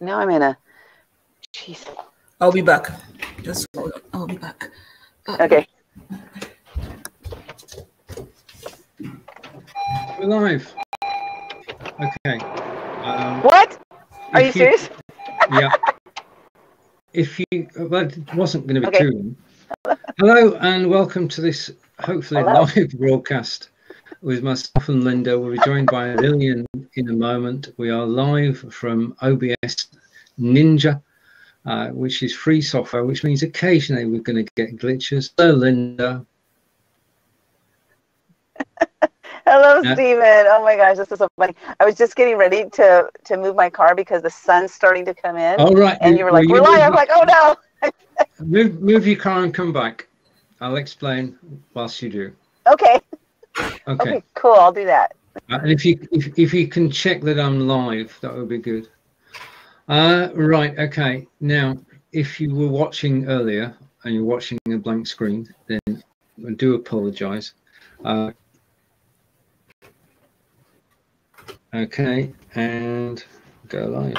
Now I'm in a. Jeez. I'll be back. Just hold on. I'll be back. Okay. We're live. Okay. What? Are you serious? Yeah. If you, well, it wasn't going to be Okay. too long. Hello and welcome to this hopefully live broadcast with myself and Lynda. We'll be joined by Lilian in a moment. We are live from OBS.NInja, which is free software, which means occasionally we're going to get glitches. Hello, Lynda. Hello, Stephen. Oh my gosh, this is so funny. I was just getting ready to move my car because the sun's starting to come in. All right. And you were like, we're live. I'm like, oh no. move your car and come back. I'll explain whilst you do. Okay. Okay. Cool. I'll do that. And if you can check that I'm live, that would be good. Right. Okay. Now, if you were watching earlier and you're watching a blank screen, then I do apologise. Okay, and go live.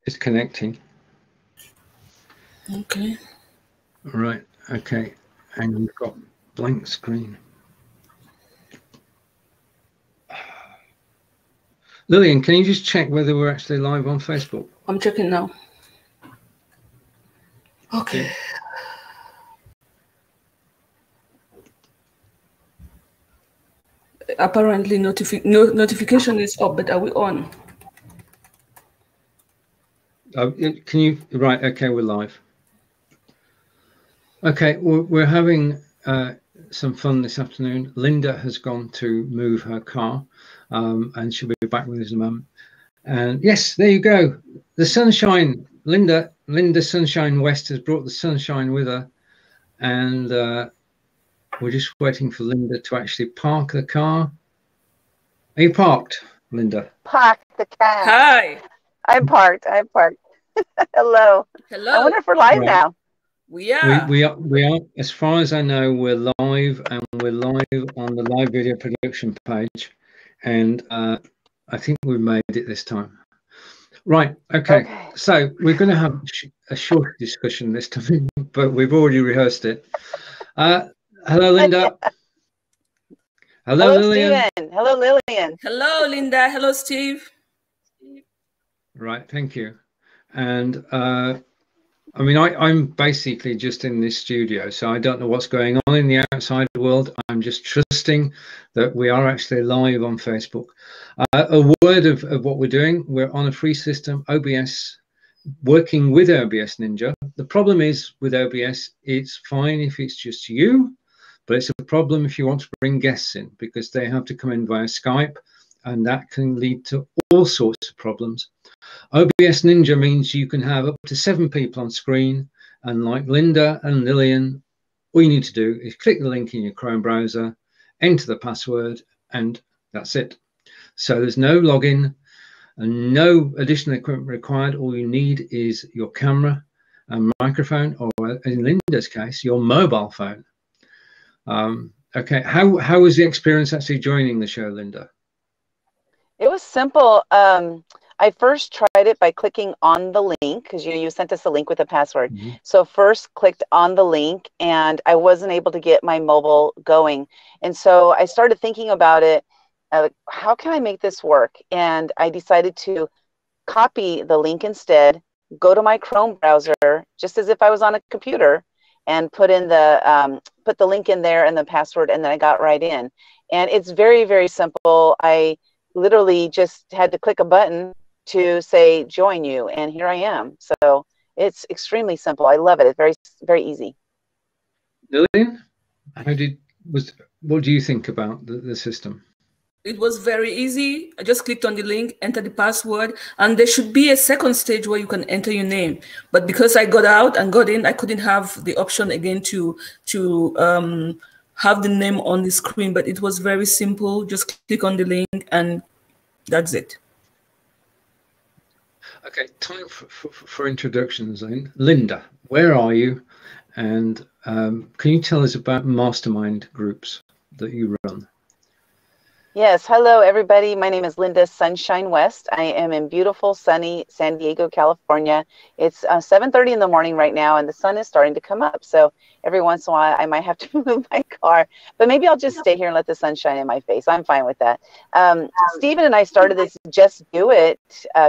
It's connecting. Okay. Right. Okay, and you've got blank screen. Lilian, can you just check whether we're actually live on Facebook? I'm checking now. Okay. Apparently notification is up, but are we on? Can you? Right. Okay, we're live. Okay, we're having some fun this afternoon. Lynda has gone to move her car, and she'll be back with us in a moment. And yes, there you go. The sunshine. Lynda Sunshine West has brought the sunshine with her, and we're just waiting for Lynda to actually park the car. Are you parked, Lynda? Park the car. Hi. I'm parked. Hello. Hello. I wonder if we're live now. We are. We are. As far as I know, we're live, and we're live on the live video production page, and I think we've made it this time. Right. Okay. So we're going to have a short discussion this time, but we've already rehearsed it. Hello, Lynda. Hello, Lilian. Stephen. Hello, Lilian. Hello, Lynda. Hello, Steve. Right. Thank you. And I mean, I'm basically just in this studio, so I don't know what's going on in the outside world. I'm just trusting that we are actually live on Facebook. A word of what we're doing. We're on a free system, OBS, working with OBS.NInja. The problem is with OBS, it's fine if it's just you, but it's a problem if you want to bring guests in because they have to come in via Skype, and that can lead to all sorts of problems. OBS.NInja means you can have up to 7 people on screen, and like Lynda and Lilian, all you need to do is click the link in your Chrome browser, enter the password, and that's it. So there's no login and no additional equipment required. All you need is your camera and microphone, or in Lynda's case, your mobile phone. Okay, how was the experience actually joining the show, Lynda? It was simple. I first tried it by clicking on the link because you sent us a link with a password. So first clicked on the link and I wasn't able to get my mobile going. And so I started thinking about it. How can I make this work? And I decided to copy the link instead, go to my Chrome browser, just as if I was on a computer, and put in the link in there and the password, and then I got right in. And it's very, very simple. I literally just had to click a button to say join you, and here I am. So it's extremely simple. I love it. It's very, very easy. Lilian, what do you think about the system? It was very easy. I just clicked on the link, entered the password, and there should be a second stage where you can enter your name. But because I got out and got in, I couldn't have the option again to have the name on the screen. But it was very simple. Just click on the link and that's it. Okay, time for introductions then. Lynda, where are you? And can you tell us about mastermind groups that you run? Yes, hello everybody. My name is Lynda Sunshine West. I am in beautiful, sunny San Diego, California. It's 7:30 in the morning right now, and the sun is starting to come up. So every once in a while, I might have to move my car, but maybe I'll just stay here and let the sun shine in my face. I'm fine with that. Stephen and I started this Just Do It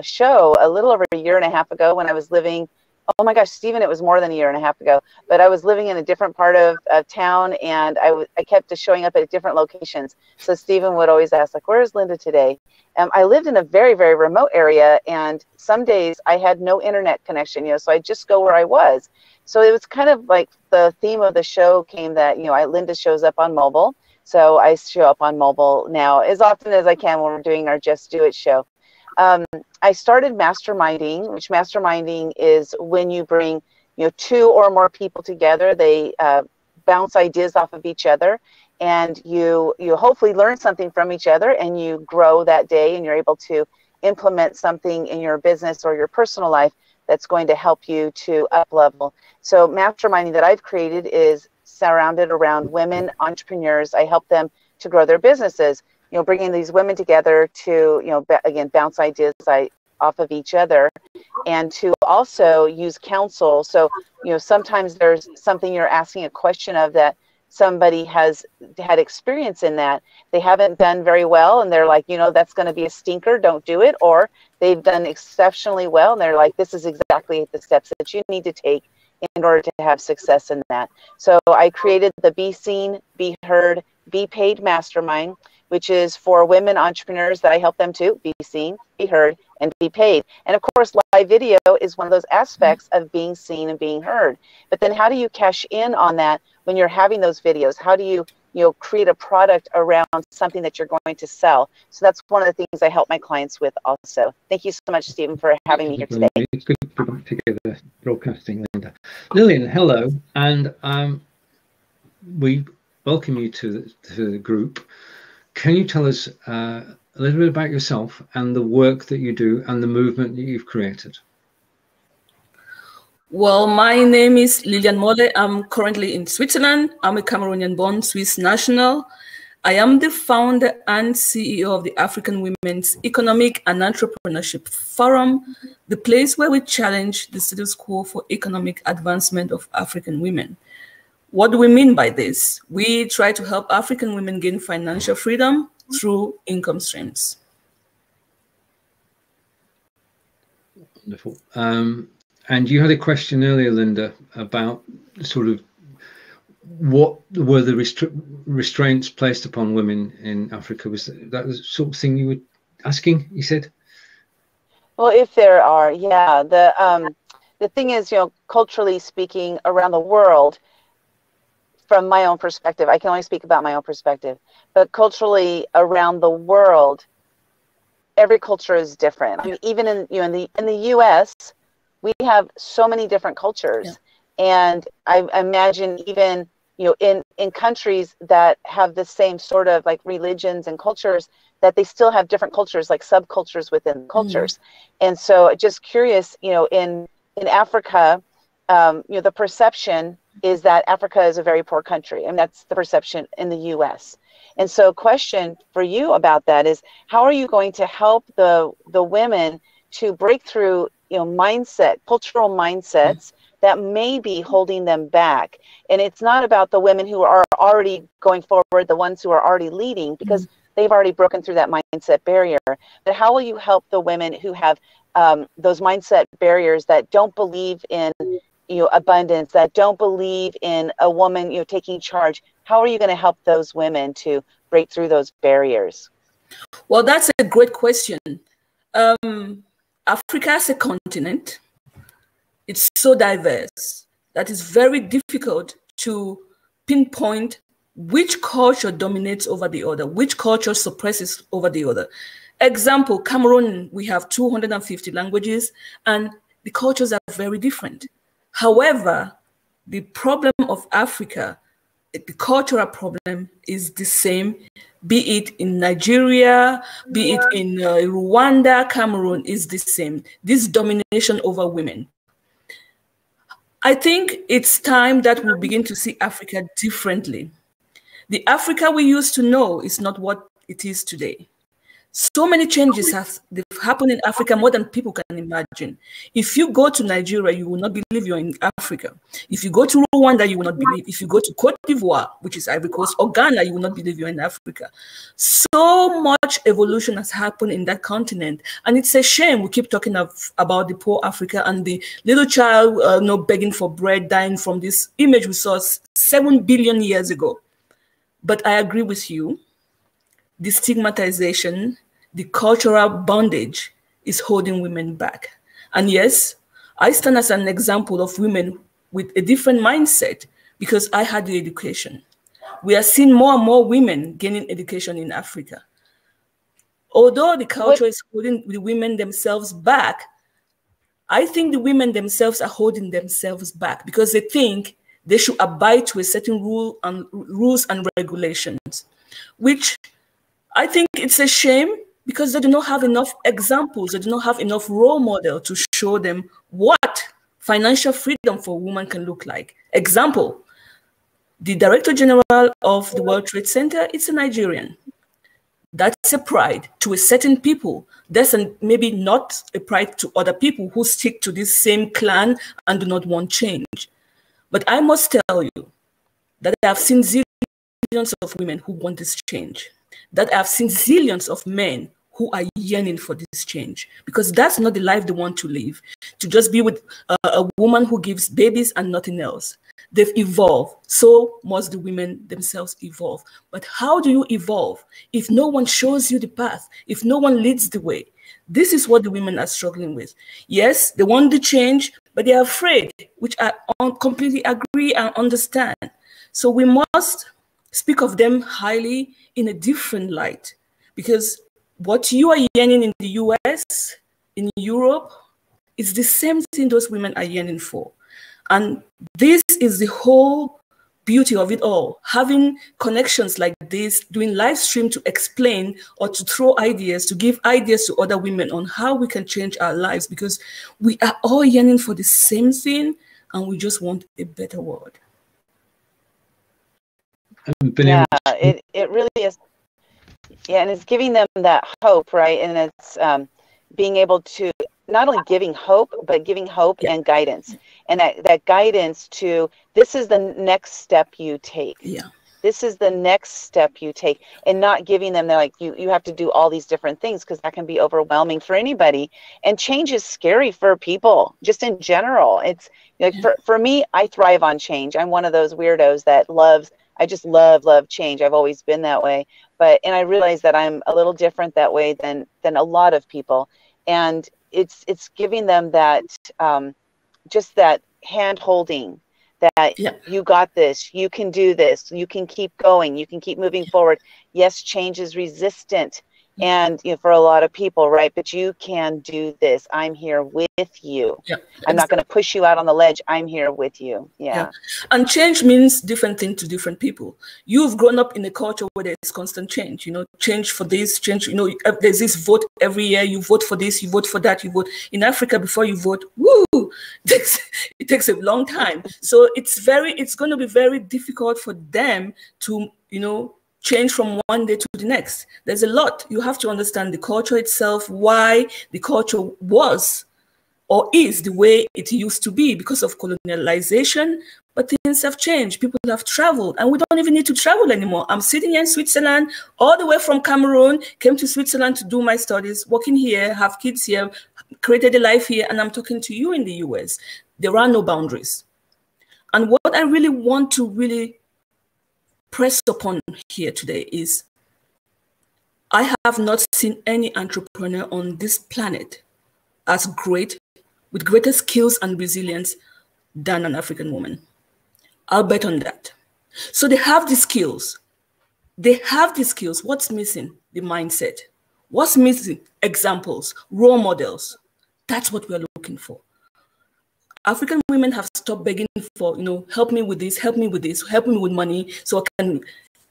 show a little over a year and a half ago when I was living. Oh my gosh, Stephen, it was more than a year and a half ago, but I was living in a different part of town, and I kept showing up at different locations. So Stephen would always ask, like, where's Lynda today? I lived in a very, very remote area, and some days I had no internet connection, so I'd just go where I was. So it was kind of like the theme of the show came that, Lynda shows up on mobile. So I show up on mobile now as often as I can when we're doing our Just Do It show. I started masterminding, which masterminding is when you bring, 2 or more people together. They bounce ideas off of each other, and you hopefully learn something from each other, and you grow that day, and you're able to implement something in your business or your personal life that's going to help you to up level. So masterminding that I've created is surrounded around women entrepreneurs. I help them to grow their businesses. Bringing these women together to, again, bounce ideas off of each other, and to also use counsel. So, sometimes there's something you're asking a question of that somebody has had experience in that they haven't done very well, and they're like, that's going to be a stinker, don't do it. Or they've done exceptionally well, and they're like, this is exactly the steps that you need to take in order to have success in that. So I created the Be Seen, Be Heard, Be Paid Mastermind, which is for women entrepreneurs that I help them to be seen, be heard, and be paid. And of course, live video is one of those aspects of being seen and being heard. But then how do you cash in on that when you're having those videos? How do you, create a product around something that you're going to sell? So that's one of the things I help my clients with also. Thank you so much, Stephen, for having me here today. It's good to be back together broadcasting, Lynda. Lilian, hello, and we welcome you to the group. Can you tell us a little bit about yourself and the work that you do and the movement that you've created? Well, my name is Lilian Möller. I'm currently in Switzerland. I'm a Cameroonian-born Swiss national. I am the founder and CEO of the African Women's Economic and Entrepreneurship Forum, the place where we challenge the status quo for economic advancement of African women. What do we mean by this? We try to help African women gain financial freedom through income streams. Wonderful. And you had a question earlier, Lynda, about sort of what were the restraints placed upon women in Africa? Was that the sort of thing you were asking, you said? Well, if there are, yeah. The thing is, culturally speaking, around the world, from my own perspective, I can only speak about my own perspective, but culturally around the world, every culture is different. I mean, even in the U.S., we have so many different cultures, and I imagine even in countries that have the same sort of like religions and cultures, that they still have different cultures, like subcultures within cultures. And so, just curious, in Africa, the perception is that Africa is a very poor country, and that's the perception in the U.S. And so, question for you about that is, how are you going to help the women to break through, cultural mindsets that may be holding them back? And it's not about the women who are already going forward, the ones who are already leading, because they've already broken through that mindset barrier. But how will you help the women who have those mindset barriers, that don't believe in abundance, that don't believe in a woman taking charge? How are you going to help those women to break through those barriers? Well, that's a great question. Africa as a continent, it's so diverse that it's very difficult to pinpoint which culture dominates over the other, which culture suppresses over the other. Example, Cameroon, we have 250 languages, and the cultures are very different. However, the problem of Africa the cultural problem is the same, be it in Nigeria, be it in Rwanda, Cameroon, is the same. This domination over women. I think it's time that we begin to see Africa differently. The Africa we used to know is not what it is today. So many changes have happened in Africa, more than people can imagine. If you go to Nigeria, you will not believe you're in Africa. If you go to Rwanda, you will not believe. If you go to Cote d'Ivoire, which is Ivory Coast, or Ghana, you will not believe you're in Africa. So much evolution has happened in that continent. And it's a shame we keep talking about the poor Africa and the little child begging for bread, dying from this image we saw 7 billion years ago. But I agree with you. The stigmatization, the cultural bondage is holding women back. And yes, I stand as an example of women with a different mindset because I had the education. We are seeing more and more women gaining education in Africa. Although the culture is holding the women themselves back, I think the women themselves are holding themselves back because they think they should abide to a certain rules and regulations, which I think it's a shame because they do not have enough examples. They do not have enough role model to show them what financial freedom for women can look like. Example, the Director General of the World Trade Center is a Nigerian. That's a pride to a certain people. That's maybe not a pride to other people who stick to this same clan and do not want change. But I must tell you that I have seen zillions of women who want this change. That I've seen zillions of men who are yearning for this change because that's not the life they want to live, to just be with a woman who gives babies and nothing else. They've evolved. So must the women themselves evolve. But how do you evolve if no one shows you the path, if no one leads the way? This is what the women are struggling with. Yes, they want the change, but they're afraid, which I completely agree and understand. So we must speak of them highly in a different light, because what you are yearning in the US, in Europe, is the same thing those women are yearning for. And this is the whole beauty of it all. Having connections like this, doing live stream to explain or to throw ideas, to give ideas to other women on how we can change our lives, because we are all yearning for the same thing and we just want a better world. Yeah, it really is. Yeah, and it's giving them that hope, right? And it's being able to not only giving hope, but giving hope and guidance. And that guidance to, this is the next step you take. Yeah. This is the next step you take. And not giving them, they're like, you have to do all these different things, because that can be overwhelming for anybody. And change is scary for people, just in general. It's like, for me, I thrive on change. I'm one of those weirdos that I just love change. I've always been that way. And I realize that I'm a little different that way than a lot of people. And it's giving them that, just that hand holding, that you got this, you can do this, you can keep going, you can keep moving forward. Yes, change is resistant, and for a lot of people, right? But you can do this. I'm here with you. I'm not going to push you out on the ledge. I'm here with you. Yeah. And change means different things to different people. You've grown up in a culture where there's constant change, change for this, change, there's this vote every year. You vote for this, you vote for that, you vote. In Africa, before you vote, it takes a long time. So it's going to be very difficult for them to, change from one day to the next. There's a lot. You have to understand the culture itself, why the culture was or is the way it used to be because of colonialization. But things have changed. People have traveled, and we don't even need to travel anymore. I'm sitting here in Switzerland, all the way from Cameroon, came to Switzerland to do my studies, working here, have kids here, created a life here, and I'm talking to you in the US. There are no boundaries. And what I really want to press upon here today is, I have not seen any entrepreneur on this planet as great, with greater skills and resilience than an African woman. I'll bet on that. So they have the skills. They have the skills. What's missing? The mindset. What's missing? Examples, role models. That's what we're looking for. African women have stopped begging for, help me with this, help me with this, help me with money so I can,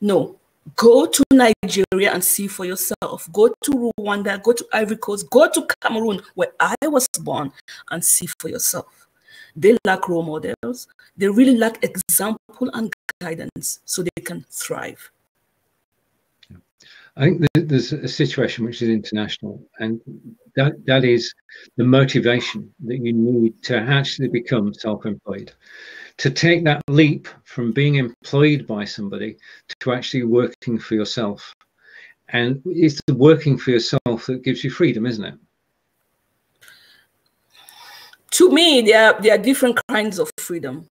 no. Go to Nigeria and see for yourself. Go to Rwanda, go to Ivory Coast, go to Cameroon, where I was born, and see for yourself. They lack role models. They really lack example and guidance so they can thrive. I think there's a situation which is international, and that is the motivation that you need to actually become self-employed, to take that leap from being employed by somebody to actually working for yourself. And it's the working for yourself that gives you freedom, isn't it? To me, there are different kinds of freedom.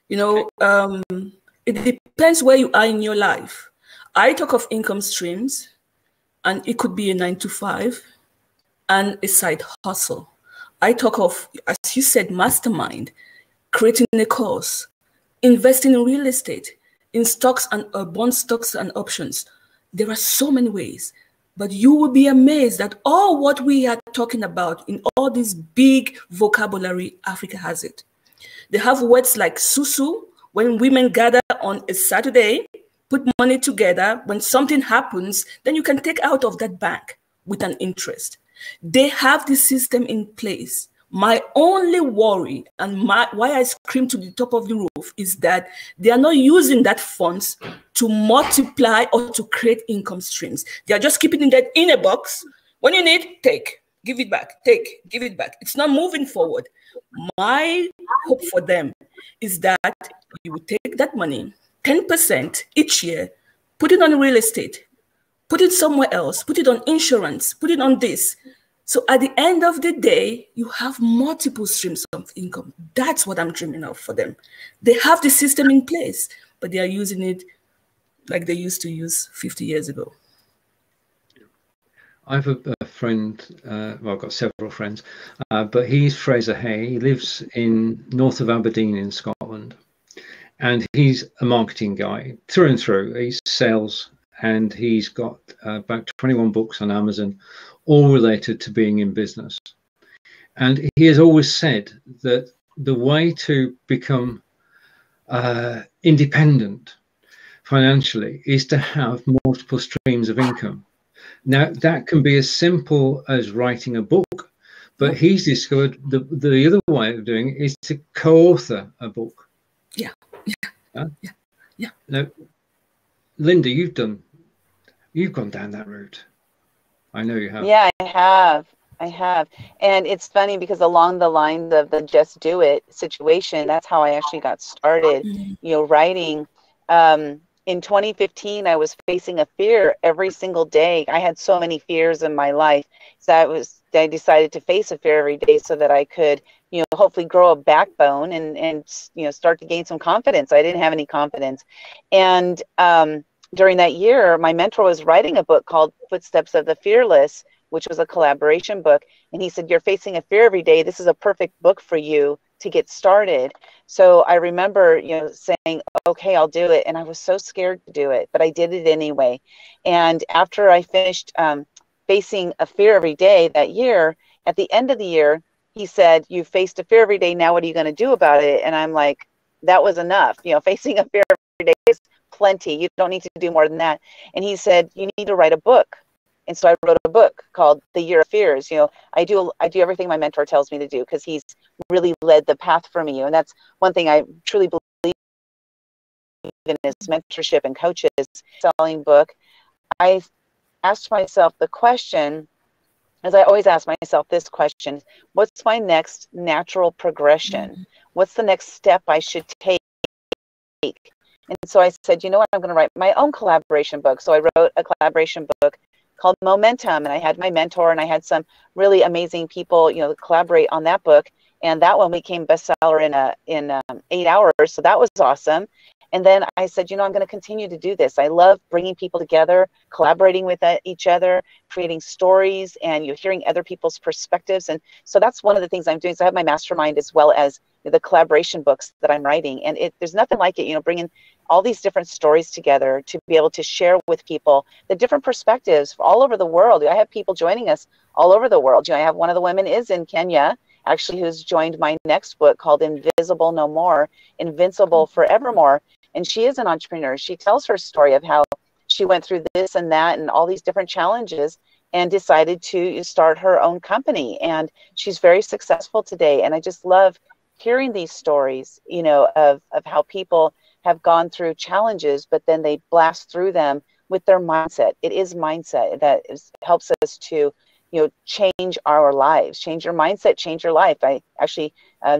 It depends where you are in your life. I talk of income streams, and it could be a 9-to-5 and a side hustle. I talk of, as you said, mastermind, creating a course, investing in real estate, in stocks and bond stocks and options. There are so many ways, but you will be amazed that all what we are talking about in all this big vocabulary, Africa has it. They have words like susu, when women gather on a Saturday, put money together. When something happens, then you can take out of that bank with an interest. They have the system in place. My only worry and why I scream to the top of the roof is that they are not using that funds to multiply or to create income streams. They are just keeping it in a box. When you need, take, give it back, take, give it back. It's not moving forward. My hope for them is that you will take that money, 10% each year, put it on real estate, put it somewhere else, put it on insurance, put it on this. So at the end of the day, you have multiple streams of income. That's what I'm dreaming of for them. They have the system in place, but they are using it like they used to use 50 years ago. I have a friend, well, I've got several friends, but he's Fraser Hay. He lives in north of Aberdeen in Scotland. And he's a marketing guy through and through. He's sales, and he's got about 21 books on Amazon, all related to being in business. And he has always said that the way to become independent financially is to have multiple streams of income. Now, that can be as simple as writing a book, but he's discovered the other way of doing it is to co-author a book. Yeah. Yeah. Now, Lynda, you've gone down that route. I know you have. Yeah, I have. And it's funny because along the lines of the just do it situation, that's how I actually got started, writing. In 2015, I was facing a fear every single day. I had so many fears in my life. So I decided to face a fear every day so that I could, hopefully grow a backbone and start to gain some confidence. I didn't have any confidence. And during that year, my mentor was writing a book called Footsteps of the Fearless, which was a collaboration book. And he said, you're facing a fear every day. This is a perfect book for you to get started. So I remember, saying, okay, I'll do it. And I was so scared to do it, but I did it anyway. And after I finished facing a fear every day that year, at the end of the year, he said, you faced a fear every day. Now, what are you going to do about it? And I'm like, that was enough. Facing a fear every day is plenty. You don't need to do more than that. And he said, you need to write a book. And so I wrote a book called The Year of Fears. I do everything my mentor tells me to do because he's really led the path for me. And that's one thing I truly believe in his mentorship and coaches. Selling book, I asked myself the question, as I always ask myself this question, what's my next natural progression? What's the next step I should take? And so I said, you know what, I'm going to write my own collaboration book. So I wrote a collaboration book called Momentum, and I had my mentor and I had some really amazing people, collaborate on that book. And that one became bestseller in 8 hours. So that was awesome. And then I said, I'm going to continue to do this. I love bringing people together, collaborating with each other, creating stories, and you're hearing other people's perspectives. And so that's one of the things I'm doing. So I have my mastermind as well as the collaboration books that I'm writing. And there's nothing like it, bringing all these different stories together to be able to share with people the different perspectives all over the world. I have people joining us all over the world. I have one of the women is in Kenya, actually, who's joined my next book called Invisible No More, Invincible Forevermore. And she is an entrepreneur. She tells her story of how she went through this and that and all these different challenges and decided to start her own company. And she's very successful today. And I just love hearing these stories, you know, of how people have gone through challenges, but then they blast through them with their mindset. It is mindset that helps us to, you know, change our lives. Change your mindset, change your life. I actually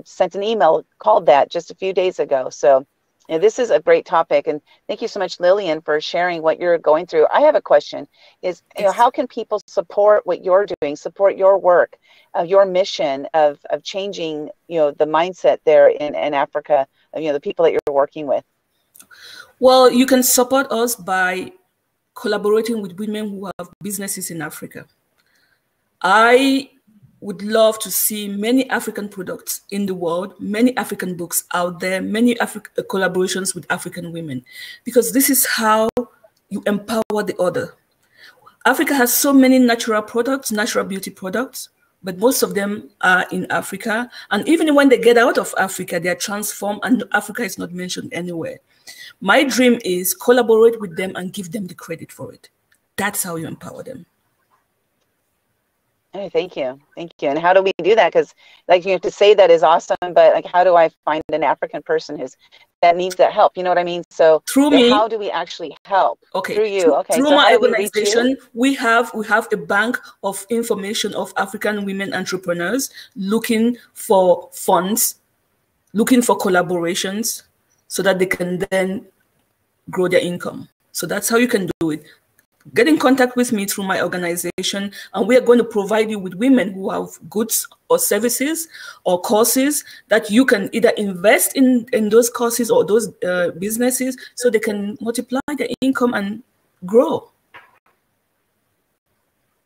sent an email called that just a few days ago. So, you know, this is a great topic, and thank you so much, Lilian, for sharing what you're going through. I have a question: is, you know, how can people support what you're doing, support your work, your mission of changing, you know, the mindset there in Africa, you know, the people that you're working with? Well, you can support us by collaborating with women who have businesses in Africa. I would love to see many African products in the world, many African books out there, many collaborations with African women, because this is how you empower the other. Africa has so many natural products, natural beauty products, but most of them are in Africa. And even when they get out of Africa, they are transformed and Africa is not mentioned anywhere. My dream is collaborate with them and give them the credit for it. That's how you empower them. Hey, thank you. Thank you. And how do we do that? Because, like, you have to say that is awesome, but like, how do I find an African person that needs that help? You know what I mean? So through me, how do we actually help? Okay. Through you. Okay. Through so my organization, we have a bank of information of African women entrepreneurs looking for funds, looking for collaborations, so that they can then grow their income. So that's how you can do it. Get in contact with me through my organization, and we are going to provide you with women who have goods or services or courses that you can either invest in those courses or those businesses, so they can multiply their income and grow.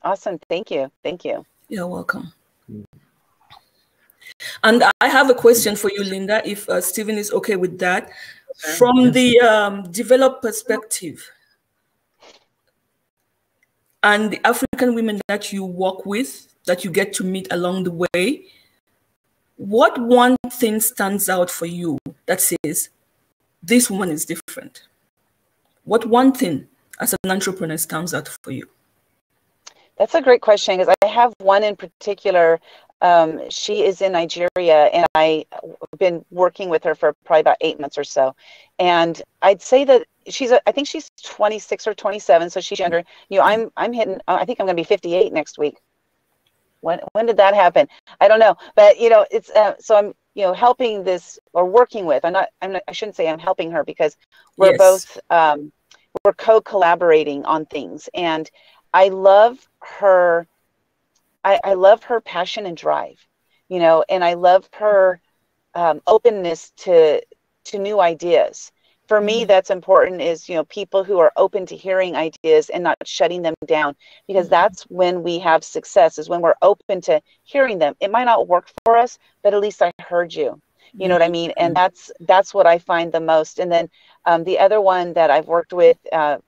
Awesome. Thank you. Thank you. You're welcome. And I have a question for you, Lynda, if Stephen is okay with that. From the developed perspective, and the African women that you work with, that you get to meet along the way, what one thing stands out for you that says, this woman is different? What one thing as an entrepreneur stands out for you? That's a great question, because I have one in particular. She is in Nigeria, and I've been working with her for probably about 8 months or so. And I'd say that I think she's 26 or 27, so she's younger. You know, I'm hitting, I think I'm going to be 58 next week. When did that happen? I don't know. But, you know, it's, so I'm, you know, helping this, or working with, I shouldn't say I'm helping her, because we're both, we're co-collaborating on things. And I love her. I love her passion and drive, you know, and I love her openness to new ideas. For me, that's important, is, you know, people who are open to hearing ideas and not shutting them down, because that's when we have success, is when we're open to hearing them. It might not work for us, but at least I heard you. You know what I mean? And that's what I find the most. And then the other one that I've worked with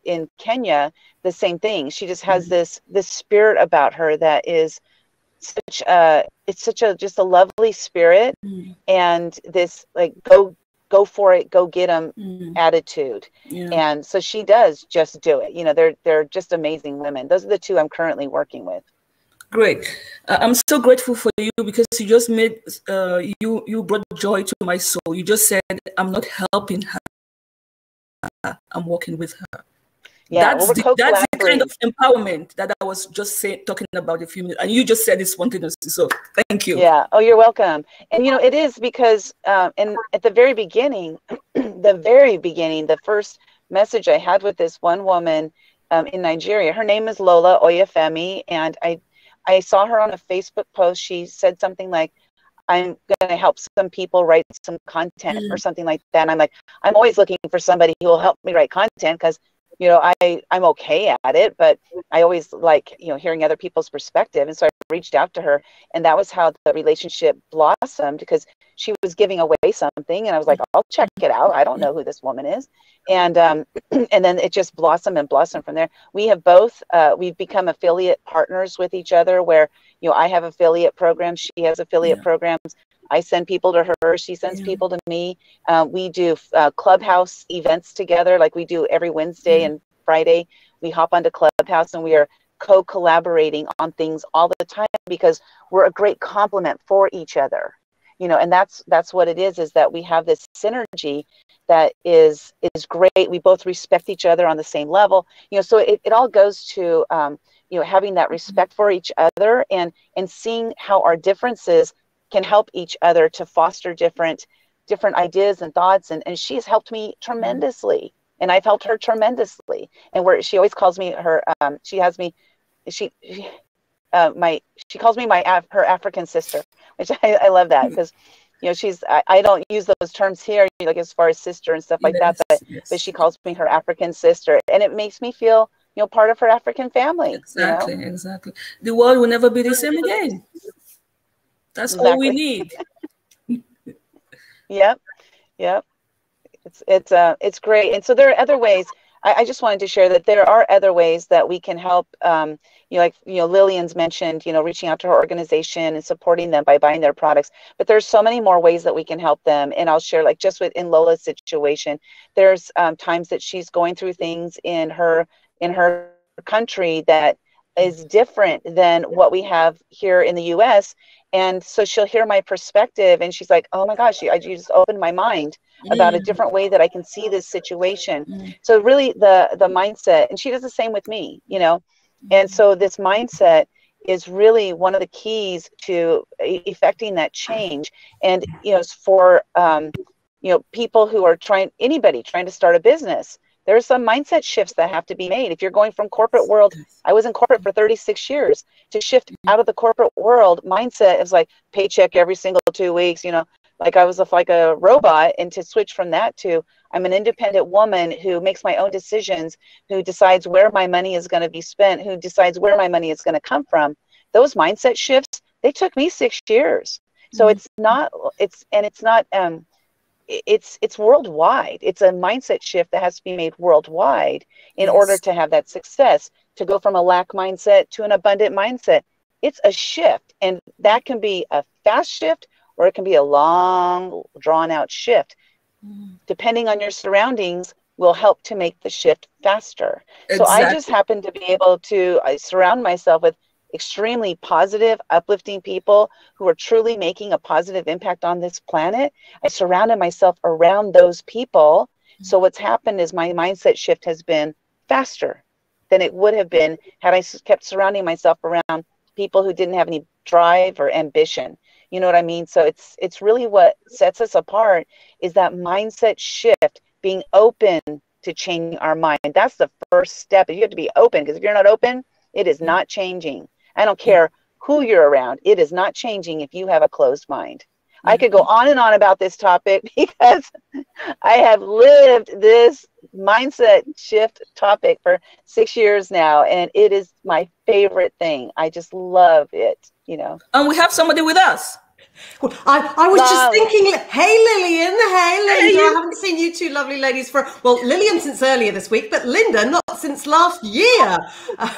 in Kenya, the same thing. She just has this spirit about her that is such just a lovely spirit, and this, like, go for it, go get them attitude. And so she does just do it. You know, they're just amazing women. Those are the two I'm currently working with. Great. I'm so grateful for you, because you just made, you brought joy to my soul. You just said, I'm not helping her, I'm working with her. Yeah, that's the kind of empowerment that I was just talking about a few minutes, and you just said it spontaneously. So thank you. Yeah. Oh, you're welcome. And, you know, it is because, and at the very beginning, the first message I had with this one woman in Nigeria, her name is Lola Oyefemi, and I saw her on a Facebook post. She said something like, I'm going to help some people write some content or something like that. And I'm like, I'm always looking for somebody who will help me write content, because you know, I'm okay at it, but I always like, you know, hearing other people's perspective. And so I reached out to her, and that was how the relationship blossomed, because she was giving away something, and I was like, I'll check it out. I don't know who this woman is. And and then it just blossomed and blossomed from there. We have both, we've become affiliate partners with each other, where, you know, I have affiliate programs, she has affiliate programs. I send people to her, she sends people to me. We do Clubhouse events together, like we do every Wednesday and Friday. We hop onto Clubhouse, and we are co-collaborating on things all the time, because we're a great complement for each other. You know, and that's what it is that we have this synergy that is great. We both respect each other on the same level. You know, so it all goes to, you know, having that respect for each other, and seeing how our differences can help each other to foster different ideas and thoughts. And she's helped me tremendously, and I've helped her tremendously. And where she always calls me her, she calls me her African sister, which I love that, because, you know, I don't use those terms here, like as far as sister and stuff like that, but she calls me her African sister, and it makes me feel, you know, part of her African family. Exactly, you know? exactly. The world will never be the same again. That's all we need. Yep. It's great. And so there are other ways. I just wanted to share that there are other ways that we can help. You know, like, you know, Lilian's mentioned, you know, reaching out to her organization and supporting them by buying their products. But there's so many more ways that we can help them. And I'll share, like, just in Lola's situation, there's times that she's going through things in her country that is different than what we have here in the U.S. And so she'll hear my perspective, and she's like, oh my gosh, you just opened my mind about a different way that I can see this situation. So really the mindset, and she does the same with me, you know. And so this mindset is really one of the keys to effecting that change. And, you know, for, you know, people who are anybody trying to start a business, there are some mindset shifts that have to be made. If you're going from corporate world, I was in corporate for 36 years, to shift out of the corporate world mindset is like paycheck every single 2 weeks, you know, like I was like a robot, and to switch from that to I'm an independent woman who makes my own decisions, who decides where my money is going to be spent, who decides where my money is going to come from. Those mindset shifts, they took me 6 years. So it's worldwide. It's a mindset shift that has to be made worldwide in order to have that success, to go from a lack mindset to an abundant mindset. It's a shift, and that can be a fast shift, or it can be a long, drawn out shift. Depending on your surroundings will help to make the shift faster. So I just happen to be able to surround myself with extremely positive, uplifting people who are truly making a positive impact on this planet. I surrounded myself around those people. So what's happened is my mindset shift has been faster than it would have been had I kept surrounding myself around people who didn't have any drive or ambition. You know what I mean? So it's really what sets us apart is that mindset shift, being open to changing our mind. That's the first step. You have to be open, because if you're not open, it is not changing. I don't care who you're around. It is not changing if you have a closed mind. I could go on and on about this topic, because I have lived this mindset shift topic for 6 years now, and it is my favorite thing. I just love it, you know. And we have somebody with us. Well, I was just thinking, hey Lilian, hey Lynda, I haven't seen you two lovely ladies Lilian since earlier this week, but Lynda not since last year,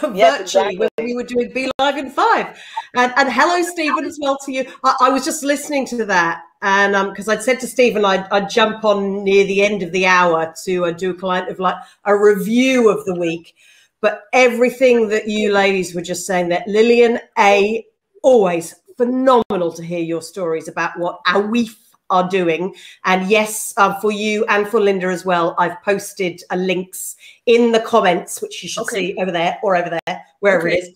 virtually, when we were doing Be Live in 5. And hello, Stephen, as well to you. I was just listening to that, and because I'd said to Stephen I'd jump on near the end of the hour to do kind of like a review of the week, but everything that you ladies were just saying, that Lilian, always phenomenal to hear your stories about what AWIF are doing. And yes, for you and for Lynda as well, I've posted links in the comments, which you should see over there or over there, wherever it is.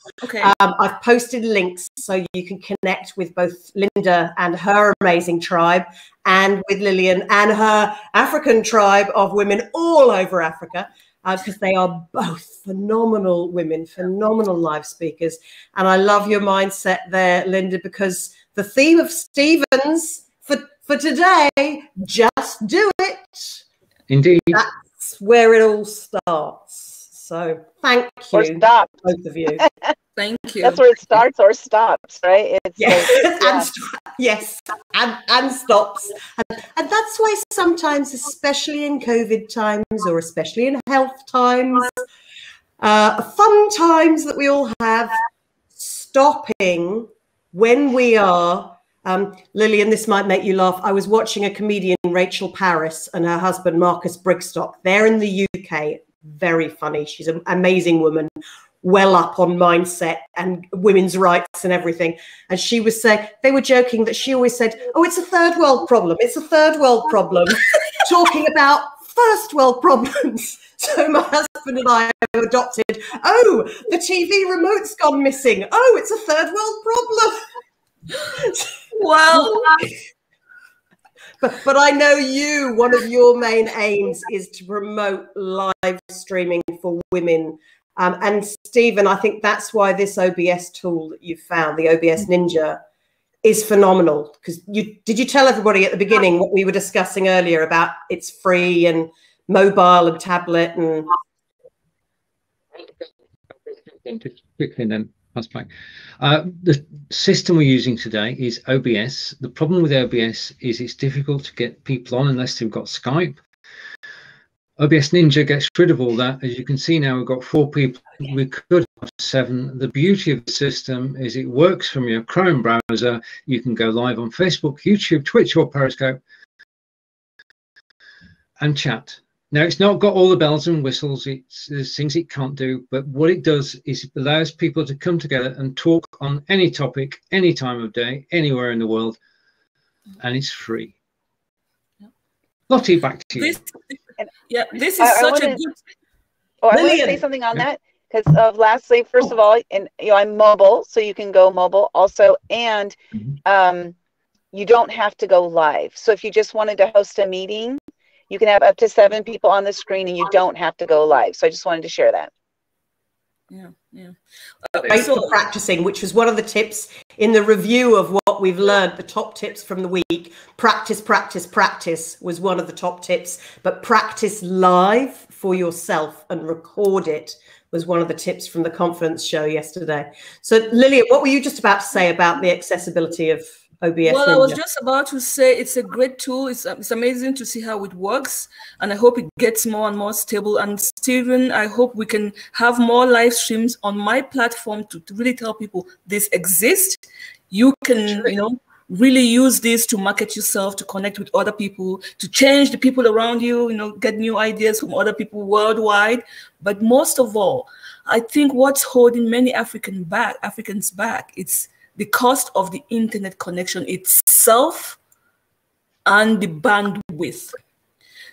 I've posted links so you can connect with both Lynda and her amazing tribe, and with Lilian and her African tribe of women all over Africa. Because they are both phenomenal women, phenomenal live speakers. And I love your mindset there, Lynda, because the theme of Stephen's for today, just do it. Indeed. That's where it all starts. So thank you, or stops. both of you. Thank you. That's where it starts or stops, right? It's yes, and stops. And that's why sometimes, especially in COVID times or especially in health times, fun times that we all have, stopping when we are, Lilian, this might make you laugh. I was watching a comedian, Rachel Parris, and her husband, Marcus Brigstock. They're in the UK. Very funny. She's an amazing woman, well up on mindset and women's rights and everything. And she was saying, they were joking that she always said, oh, it's a third world problem. It's a third world problem. Talking about first world problems. So my husband and I have adopted, oh, the TV remote's gone missing. Oh, it's a third world problem. Well, but I know one of your main aims is to promote live streaming for women. And Stephen, I think that's why this OBS tool that you found, the OBS.NInja, is phenomenal. Because did you tell everybody at the beginning what we were discussing earlier about it's free and mobile and tablet and quickly and then pass back. The system we're using today is OBS. The problem with OBS is it's difficult to get people on unless they've got Skype. OBS.NInja gets rid of all that. As you can see now, we've got 4 people. We could have 7. The beauty of the system is it works from your Chrome browser. You can go live on Facebook, YouTube, Twitch, or Periscope and chat. Now, it's not got all the bells and whistles. There's things it can't do, but what it does is it allows people to come together and talk on any topic, any time of day, anywhere in the world, and it's free. Lottie, back to you. This is such a good... Oh, I want to say something on that, because lastly, first of all, and I'm mobile, so you can go mobile also, and you don't have to go live. So if you just wanted to host a meeting, you can have up to 7 people on the screen and you don't have to go live. So I just wanted to share that. Yeah. Great for practicing, which was one of the tips in the review of what we've learned, the top tips from the week. Practice, practice, practice was one of the top tips, but practice live for yourself and record it was one of the tips from the conference show yesterday. So Lilian, what were you just about to say about the accessibility of OBS? Well, I was just about to say it's a great tool. It's amazing to see how it works, and I hope it gets more and more stable. And Stephen, I hope we can have more live streams on my platform to really tell people this exists. You can, really use this to market yourself, to connect with other people, to change the people around you, get new ideas from other people worldwide. But most of all, I think what's holding many Africans back, it's the cost of the internet connection itself and the bandwidth.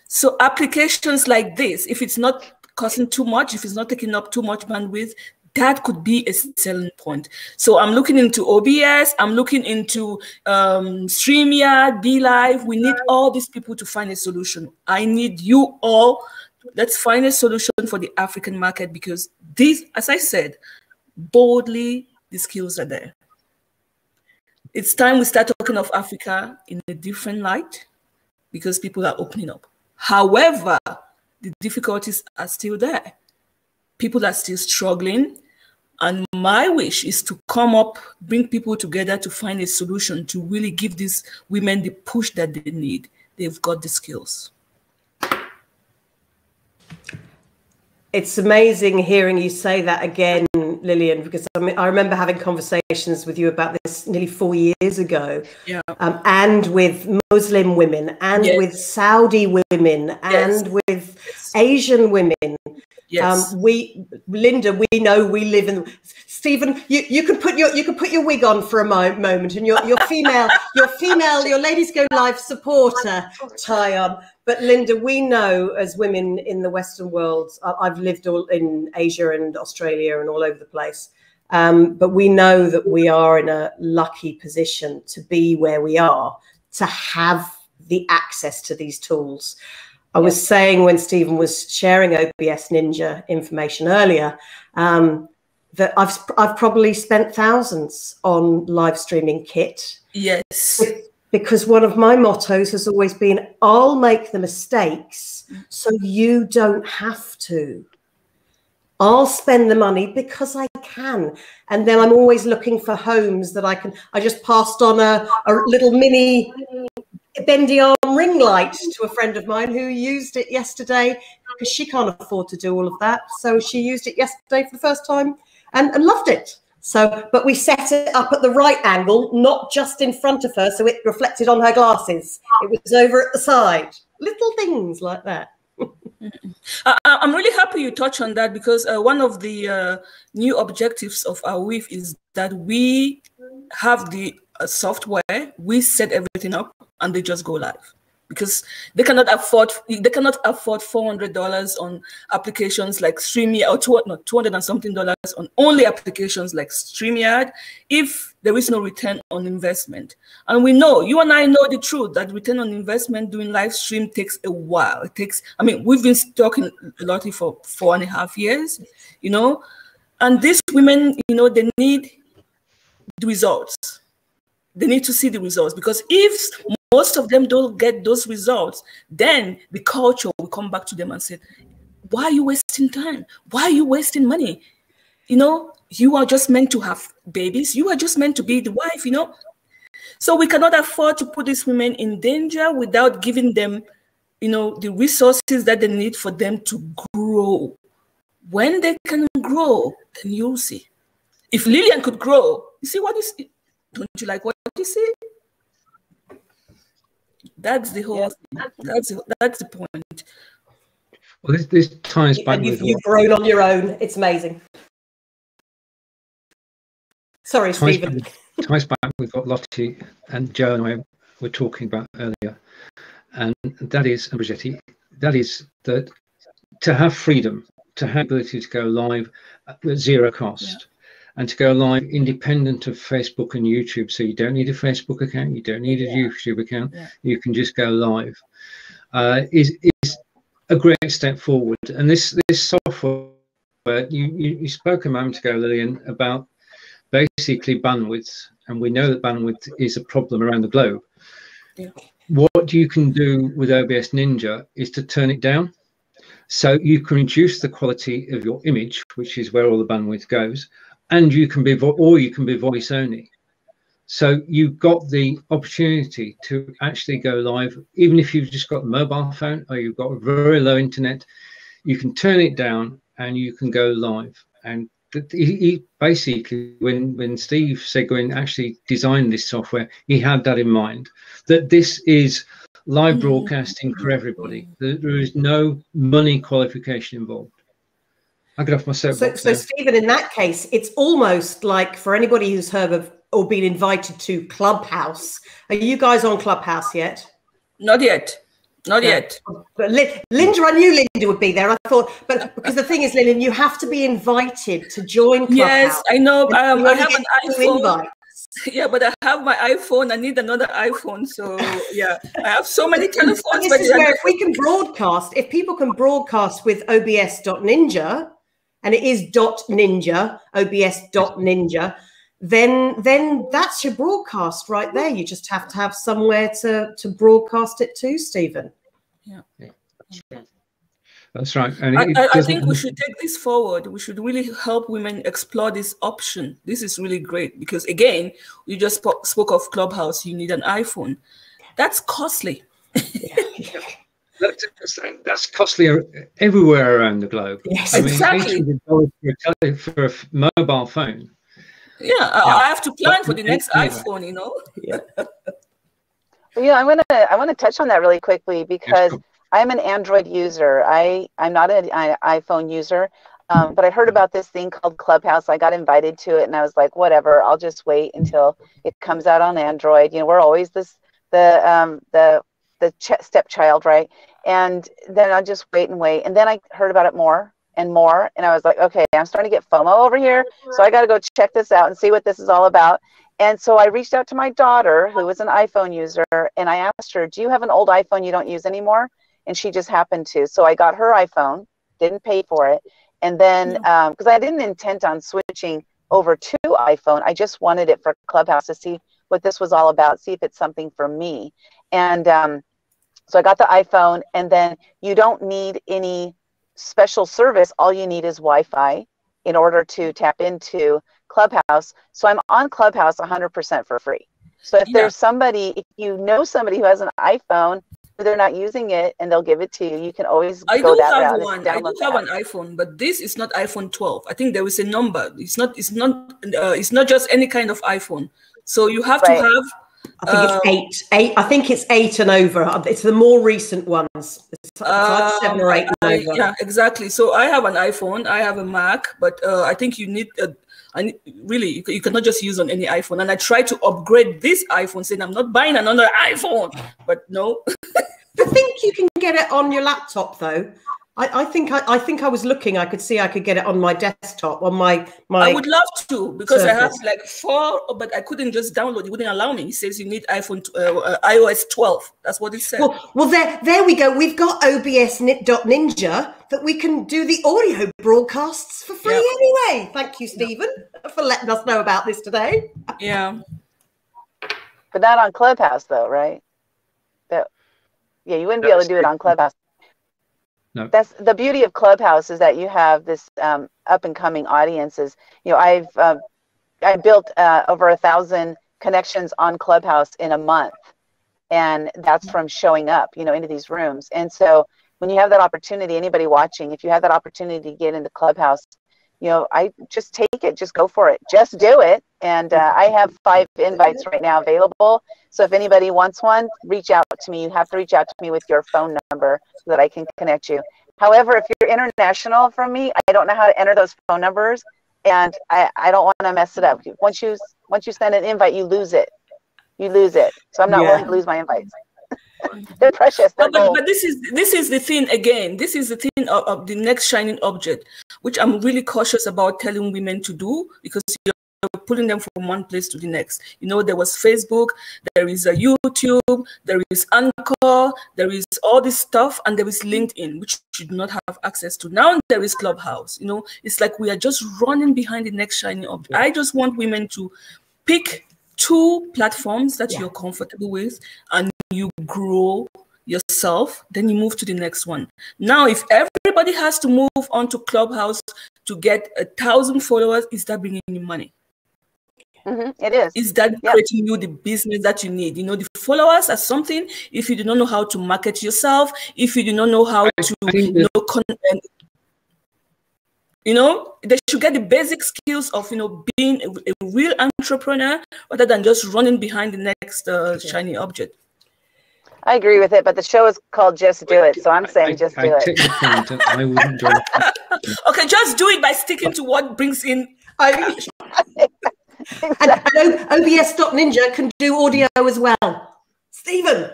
So applications like this, if it's not costing too much, if it's not taking up too much bandwidth, that could be a selling point. So I'm looking into OBS, I'm looking into StreamYard, BeLive. We need all these people to find a solution. I need you all. Let's find a solution for the African market, because these, as I said, boldly, the skills are there. It's time we start talking of Africa in a different light, because people are opening up. However, the difficulties are still there. People are still struggling. And my wish is to come up, bring people together to find a solution to really give these women the push that they need. They've got the skills. It's amazing hearing you say that again, Lilian, because I remember having conversations with you about this nearly 4 years ago, and with Muslim women, and with Saudi women, and with Asian women. Lynda, we know we live in. Stephen, you can put your wig on for a moment, and your ladies go live supporter tie on. But Lynda, we know as women in the Western world, I've lived all in Asia and Australia and all over the place, but we know that we are in a lucky position to be where we are, to have the access to these tools. I was saying when Stephen was sharing OBS.NInja information earlier, that I've probably spent thousands on live streaming kit. Yes. Because one of my mottos has always been, I'll make the mistakes so you don't have to. I'll spend the money because I can. And then I'm always looking for homes that I can. I just passed on a little mini bendy arm ring light to a friend of mine who used it yesterday because she can't afford to do all of that. So she used it yesterday for the first time and loved it. So, but we set it up at the right angle, not just in front of her, so it reflected on her glasses. It was over at the side. Little things like that. I'm really happy you touched on that, because one of the new objectives of our WIF is that we have the software, we set everything up, and they just go live, because they cannot afford $400 on applications like StreamYard, or $200 and something on only applications like StreamYard if there is no return on investment. And we know, you and I know the truth, that return on investment doing live stream takes a while. It takes, I mean, we've been talking Lottie for 4.5 years, you know, and these women, you know, they need the results. They need to see the results, because if most of them don't get those results, then the culture will come back to them and say, why are you wasting time? Why are you wasting money? You know, you are just meant to have babies. You are just meant to be the wife, you know. So we cannot afford to put these women in danger without giving them, you know, the resources that they need for them to grow. When they can grow, then you'll see. If Lilian could grow, you see what is, don't you like what you see? That's the whole thing. That's the point. Well, this ties back and with you've grown on your own. It's amazing. Sorry, Stephen. Ties back with what Lottie and Joe and I were talking about earlier, and that is, and Brigitte, that is that to have freedom, to have the ability to go live at zero cost, and to go live independent of Facebook and YouTube. So you don't need a Facebook account, you don't need a YouTube account, you can just go live. Is a great step forward. And this software, you spoke a moment ago, Lilian, about basically bandwidth, and we know that bandwidth is a problem around the globe. What you can do with OBS.NInja is to turn it down, so you can reduce the quality of your image, which is where all the bandwidth goes, and you can be voice only. So you've got the opportunity to actually go live, even if you've just got a mobile phone or you've got a very low internet. You can turn it down and you can go live. And he basically, when Steve Seguin actually designed this software, he had that in mind, that this is live broadcasting for everybody. There is no money qualification involved. I get off my soapbox. So Stephen, in that case, it's almost like, for anybody who's heard of or been invited to Clubhouse. Are you guys on Clubhouse yet? Not yet. Not yet. But Lynda, I knew Lynda would be there. I thought, but because the thing is, Lilian, you have to be invited to join Clubhouse. Yes, I know. I have an iPhone. Invites. Yeah, but I have my iPhone. I need another iPhone. So yeah, I have so many telephones. This is where, if we can broadcast, if people can broadcast with OBS.NInja, and it is .ninja, OBS.NInja, then that's your broadcast right there. You just have to have somewhere to broadcast it to, Stephen. Yeah. That's right. And I think we should take this forward. We should really help women explore this option. This is really great, because again, you just spoke of Clubhouse. You need an iPhone. That's costly. That's costly everywhere around the globe. Yes, I mean, exactly. $800 for a mobile phone. Yeah, I have to plan for the next iPhone, you know. Yeah, I want to touch on that really quickly, because I'm an Android user. I'm not an iPhone user, but I heard about this thing called Clubhouse. I got invited to it, and I was like, whatever, I'll just wait until it comes out on Android. You know, we're always the stepchild, right? And then I'll just wait and wait. And then I heard about it more and more, and I was like, okay, I'm starting to get FOMO over here, so I got to go check this out and see what this is all about. And so I reached out to my daughter, who is an iPhone user, and I asked her, do you have an old iPhone you don't use anymore? And she just happened to. So I got her iPhone, didn't pay for it, and then because I didn't intend on switching over to iPhone, I just wanted it for Clubhouse to see what this was all about, see if it's something for me. And so I got the iPhone, and then you don't need any special service, all you need is Wi-Fi in order to tap into Clubhouse. So I'm on Clubhouse 100% for free. So if there's somebody, if you know somebody who has an iPhone, they're not using it and they'll give it to you, you can always go that route. I do have an iPhone, but this is not iPhone 12. I think there is a number. It's not just any kind of iPhone. So you have to have, I think it's eight. I think it's 8 and over. It's the more recent ones. It's like 7 or 8 and over. Yeah, exactly. So I have an iPhone. I have a Mac, but I think you need really, you cannot just use on any iPhone. And I tried to upgrade this iPhone, saying I'm not buying another iPhone, but no. I think you can get it on your laptop, though. I think I was looking. I could see I could get it on my desktop, on my. I would love to, because I have like 4, but I couldn't just download. It wouldn't allow me. It says you need iOS 12. That's what it said. Well, there we go. We've got OBS.NInja that we can do the audio broadcasts for free anyway. Thank you, Stephen, for letting us know about this today. Yeah. But not on Clubhouse, though, right? Yeah, you wouldn't be able to do it on Clubhouse. No. That's the beauty of Clubhouse, is that you have this up and coming audiences. You know, I built over 1,000 connections on Clubhouse in a month, and that's from showing up, you know, into these rooms. And so when you have that opportunity, anybody watching, if you have that opportunity to get into Clubhouse, you know, I just take it, just go for it, just do it. And I have 5 invites right now available. So if anybody wants one, reach out to me. You have to reach out to me with your phone number so that I can connect you. However, if you're international from me, I don't know how to enter those phone numbers, and I don't want to mess it up. Once you send an invite, you lose it. You lose it. So I'm not willing to lose my invites. They're precious. They're but this is the thing again. This is the thing of the next shining object, which I'm really cautious about telling women to do, because you're pulling them from one place to the next. You know, there was Facebook, there is a YouTube, there is Anchor, there is all this stuff, and there is LinkedIn, which you do not have access to. Now there is Clubhouse. You know, it's like we are just running behind the next shining object. I just want women to pick 2 platforms that you're comfortable with, and you grow yourself, then you move to the next one. Now, if everybody has to move on to Clubhouse to get 1,000 followers, is that bringing you money? It is. Is that creating you the business that you need? You know, the followers are something. If you do not know how to market yourself, if you do not know how to they should get the basic skills of, you know, being a real entrepreneur, rather than just running behind the next shiny object. I agree with it, but the show is called Just Do It, so I'm saying just do it. Take the point, and I wouldn't do it. Okay, just do it by sticking to what brings in. And OBS.NInja can do audio as well. Stephen.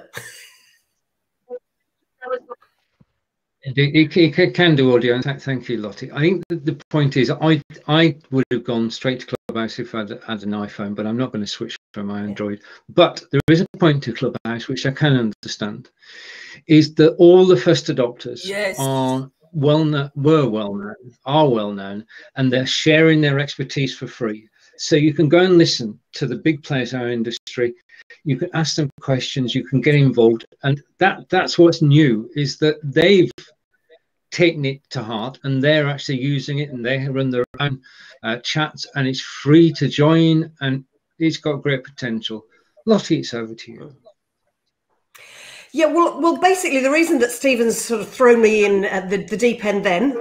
It can do audio. Thank you, Lottie. I think the point is, I would have gone straight to Clubhouse if I had an iPhone, but I'm not going to switch from my Android. But there is a point to Clubhouse, which I can understand, is that all the first adopters are well known, and they're sharing their expertise for free. So you can go and listen to the big players in our industry. You can ask them questions. You can get involved, and that's what's new, is that they've taken it to heart and they're actually using it, and they run their own chats, and it's free to join, and it's got great potential. Lottie, it's over to you. Yeah, well, basically, the reason that Stephen's sort of thrown me in at the deep end then,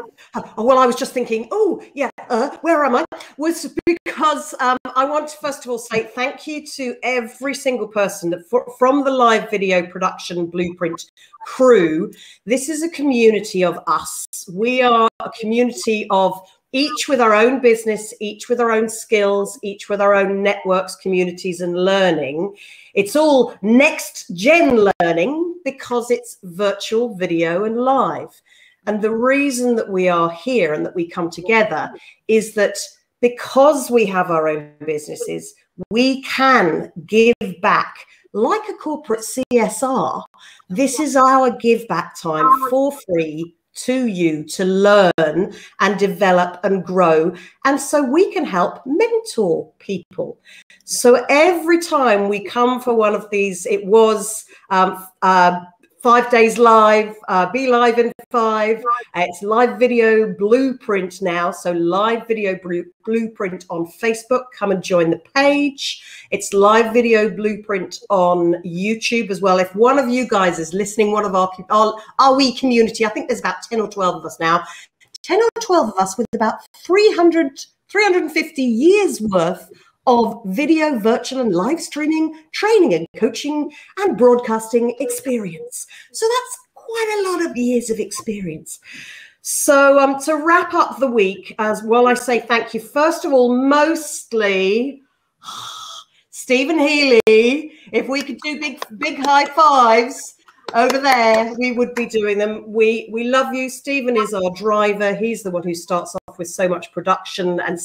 well, I was just thinking, where am I? Was because I want to first of all say thank you to every single person that from the live video production blueprint crew. This is a community of us. We are a community of each with our own business, each with our own skills, each with our own networks, communities, and learning. It's all next gen learning because it's virtual, video, and live. And the reason that we are here and that we come together is that because we have our own businesses, we can give back like a corporate CSR. This is our give back time for free to you to learn and develop and grow, and so we can help mentor people. So every time we come for one of these, it was 5 days live, be live in 5. It's live video blueprint now. So live video blueprint on Facebook. Come and join the page. It's live video blueprint on YouTube as well. If one of you guys is listening, one of our wee community, I think there's about 10 or 12 of us now, 10 or 12 of us with about 350 years worth of video, virtual and live streaming, training and coaching and broadcasting experience. So that's quite a lot of years of experience. So to wrap up the week, as well, I say thank you. First of all, mostly Stephen Healey. If we could do big high fives over there, we would be doing them. We love you. Stephen is our driver. He's the one who starts off with so much production and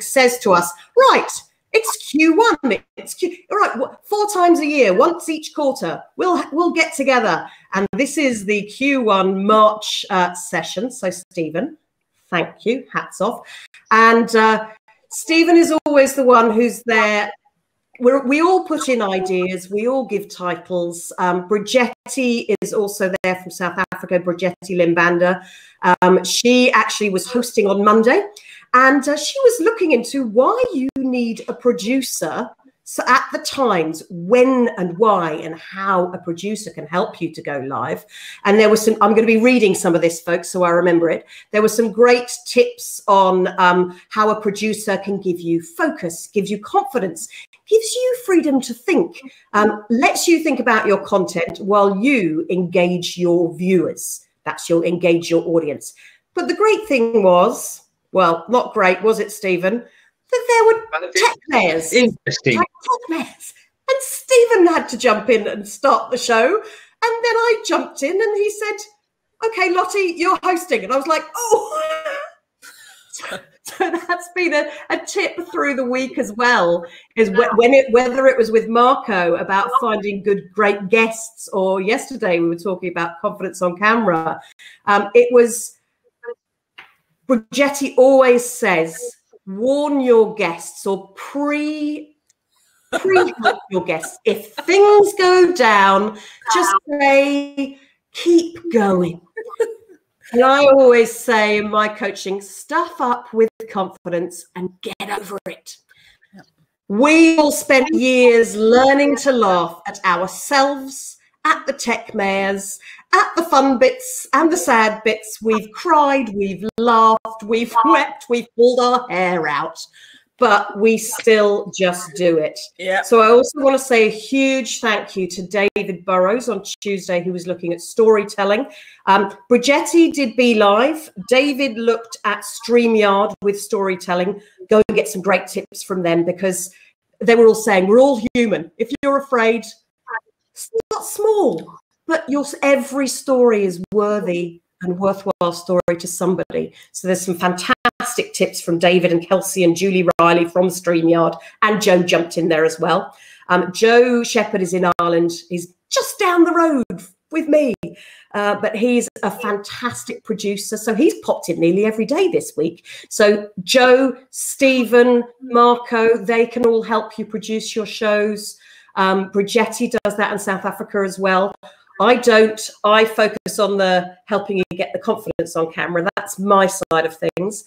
says to us, right, it's Q1. It's all right. 4 times a year, once each quarter, we'll get together, and this is the Q1 March session. So, Stephen, thank you. Hats off. And Stephen is always the one who's there. We all put in ideas. We all give titles. Brigetti is also there from South Africa. Brigetti Limbanda. She actually was hosting on Monday. And she was looking into why you need a producer. So at the times when and why and how a producer can help you to go live. And there was some, I'm going to be reading some of this, folks, so I remember it. There were some great tips on how a producer can give you focus, gives you confidence, gives you freedom to think, lets you think about your content while you engage your viewers. That's you'll engage your audience. But the great thing was, well, not great, was it, Stephen? That there were tech players. Interesting. Tech players. And Stephen had to jump in and start the show. And then I jumped in and he said, okay, Lottie, you're hosting. And I was like, oh. So that's been a tip through the week as well, is whether it was with Marco about finding great guests, or yesterday we were talking about confidence on camera. It was... Brigetti always says, warn your guests or pre-help your guests. If things go down, just say, keep going. And I always say in my coaching, stuff up with confidence and get over it. We all spent years learning to laugh at ourselves, at the tech mayors, at the fun bits and the sad bits. We've cried, we've laughed, we've wept, we've pulled our hair out, but we still just do it. Yeah. So I also want to say a huge thank you to David Burrows on Tuesday, who was looking at storytelling. Brigetti did Be Live. David looked at StreamYard with storytelling. Go and get some great tips from them, because they were all saying, we're all human. If you're afraid, it's not small. But every story is worthy and worthwhile story to somebody. So there's some fantastic tips from David and Kelsey and Julie Riley from StreamYard, and Joe jumped in there as well. Joe Shepherd is in Ireland. He's just down the road with me, but he's a fantastic producer. So he's popped in nearly every day this week. So Joe, Stephen, Marco, they can all help you produce your shows. Brigetti does that in South Africa as well. I don't. I focus on the helping you get the confidence on camera. That's my side of things.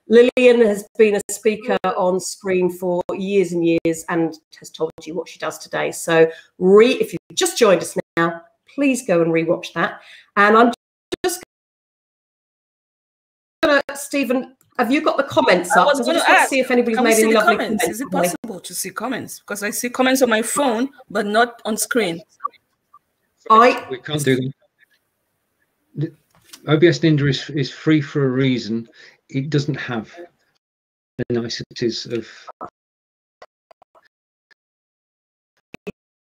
Lilian has been a speaker on screen for years and years and has told you what she does today. So if you've just joined us now, please go and rewatch that. And I'm just going to, Stephen, have you got the comments up? I just want to see if anybody's made any lovely comments. Is it possible to see comments? Because I see comments on my phone, but not on screen. We can't do that. OBS.NInja is free for a reason. It doesn't have the niceties of...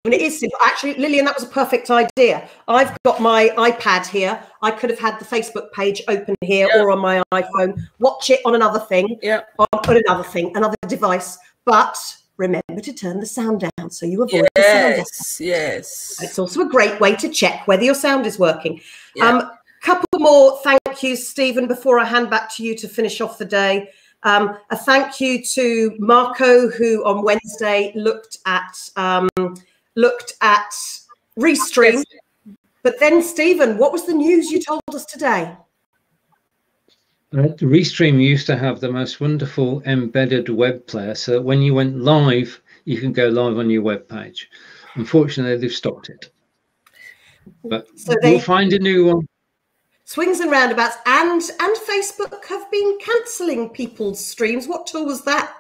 It is simple. Actually, Lilian, that was a perfect idea. I've got my iPad here. I could have had the Facebook page open here, or on my iPhone. Watch it on another thing, on another thing, another device. But remember to turn the sound down so you avoid the sound. Yes. It's also a great way to check whether your sound is working. Couple more thank yous, Stephen, before I hand back to you to finish off the day. A thank you to Marco, who on Wednesday looked at Restream. But then, Stephen, what was the news you told us today? The Restream used to have the most wonderful embedded web player, so that when you went live, you can go live on your web page. Unfortunately, they've stopped it. But so we'll find a new one. Swings and roundabouts, and Facebook have been cancelling people's streams. What tool was that?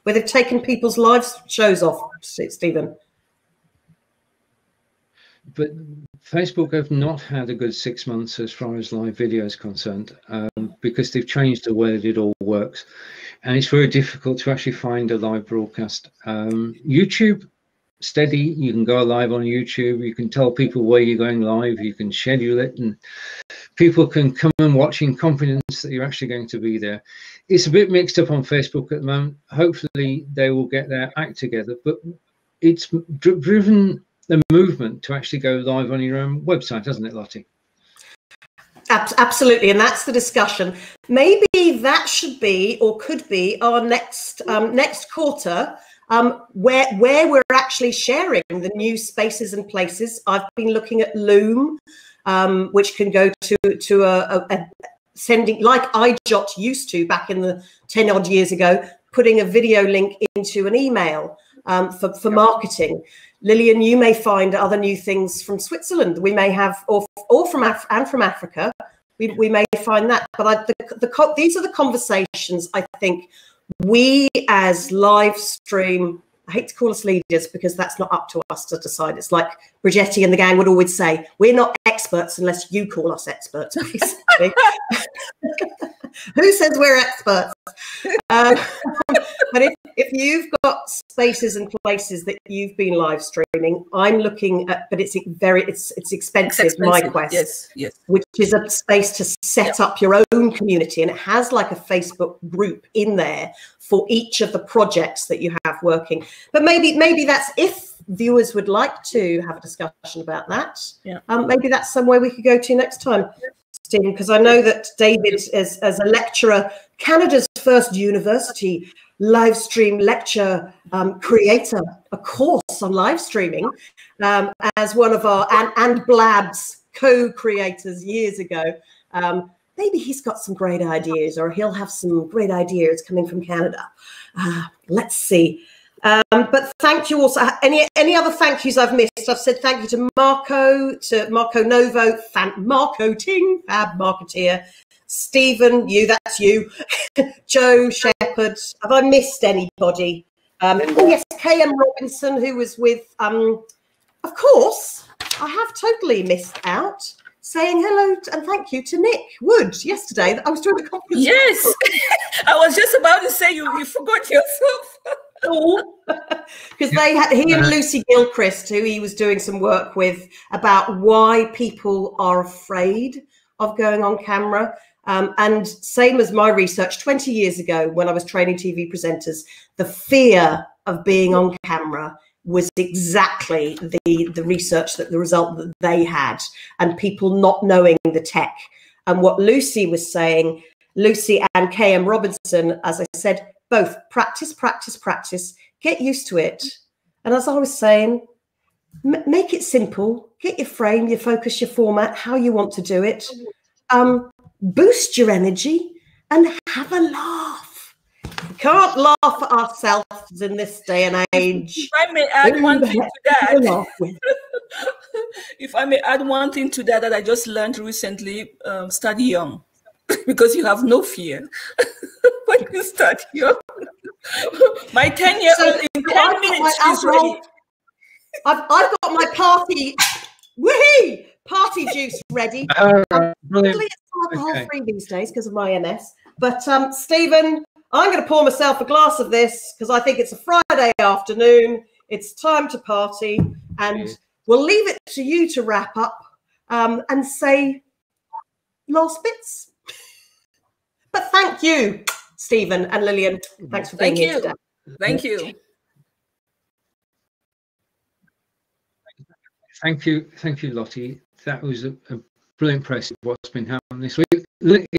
Where they've taken people's live shows off, Stephen? But Facebook have not had a good 6 months as far as live video is concerned, because they've changed the way that it all works, and it's very difficult to actually find a live broadcast. YouTube, steady, you can go live on YouTube, you can tell people where you're going live, you can schedule it, and people can come and watch in confidence that you're actually going to be there. It's a bit mixed up on Facebook at the moment. Hopefully they will get their act together, but it's driven the movement to actually go live on your own website, hasn't it, Lottie? Absolutely, and that's the discussion. Maybe that should be, or could be, our next quarter, where we're actually sharing the new spaces and places. I've been looking at Loom, which can go to a sending, like iJot used to back in the 10 odd years ago, putting a video link into an email for marketing. Lilian, you may find other new things from Switzerland. We may have, or from Africa. We may find that. But these are the conversations I think we as live stream. I hate to call us leaders because that's not up to us to decide. It's like Bridgetti and the gang would always say, we're not experts unless you call us experts, basically. Who says we're experts? But if you've got spaces and places that you've been live streaming, I'm looking at, but it's expensive, MyQuest, yes, which is a space to set up your own community, and it has like a Facebook group in there for each of the projects that you have working. But maybe that's, if viewers would like to have a discussion about that, maybe that's somewhere we could go to next time, Stephen, because I know that David, as a lecturer, Canada's first university live stream lecture creator, a course on live streaming, as one of our, and Blab's co-creators years ago. Maybe he's got some great ideas, or he'll have some great ideas coming from Canada. Let's see. But thank you also. Any other thank yous I've missed? I've said thank you to Marco Novo, Marco Ting, Fab Marketeer, Stephen, that's you, Joe Shepherd. Have I missed anybody? Oh yes, KM Robinson, who was with, of course, I have totally missed out, saying hello and thank you to Nick Wood yesterday. I was doing the conference. Yes, I was just about to say you forgot yourself. Because he and Lucy Gilchrist, who he was doing some work with, about why people are afraid of going on camera. And same as my research 20 years ago when I was training TV presenters, the fear of being on camera was exactly the research, that the result that they had, and people not knowing the tech. And what Lucy was saying, Lucy and KM Robinson, as I said, both practice, get used to it. And as I was saying, make it simple, get your frame, your focus, your format, how you want to do it. Boost your energy and have a laugh. We can't laugh at ourselves in this day and age. If I may add one thing to that, if I may add one thing to that I just learned recently, study young, because you have no fear when you start young. My 10-year-old in 10 minutes is ready. I've got my party, party juice ready. Really, it's alcohol-free these days because of my MS. But Stephen, I'm going to pour myself a glass of this because I think it's a Friday afternoon. It's time to party, and we'll leave it to you to wrap up and say last bits. But thank you, Stephen and Lilian. Thanks for being here today. Thank you. Thank you, Lottie. That was a brilliant press of what's been happening this week.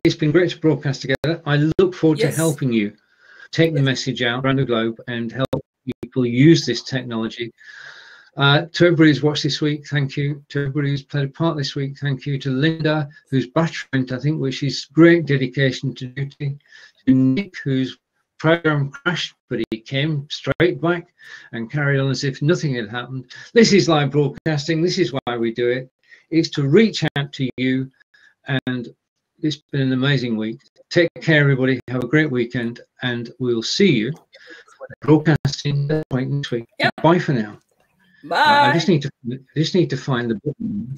It's been great to broadcast together. I look forward to helping you take the message out around the globe and help people use this technology. To everybody who's watched this week, thank you. To everybody who's played a part this week, thank you. To Lynda, whose battery went, I think, which is great dedication to duty. To Nick, whose program crashed, but he came straight back and carried on as if nothing had happened. This is live broadcasting. This is why we do it. It's to reach out to you, and it's been an amazing week. Take care, everybody. Have a great weekend, and we'll see you broadcasting next week. Yep. Bye for now. Bye. I just need to find the button.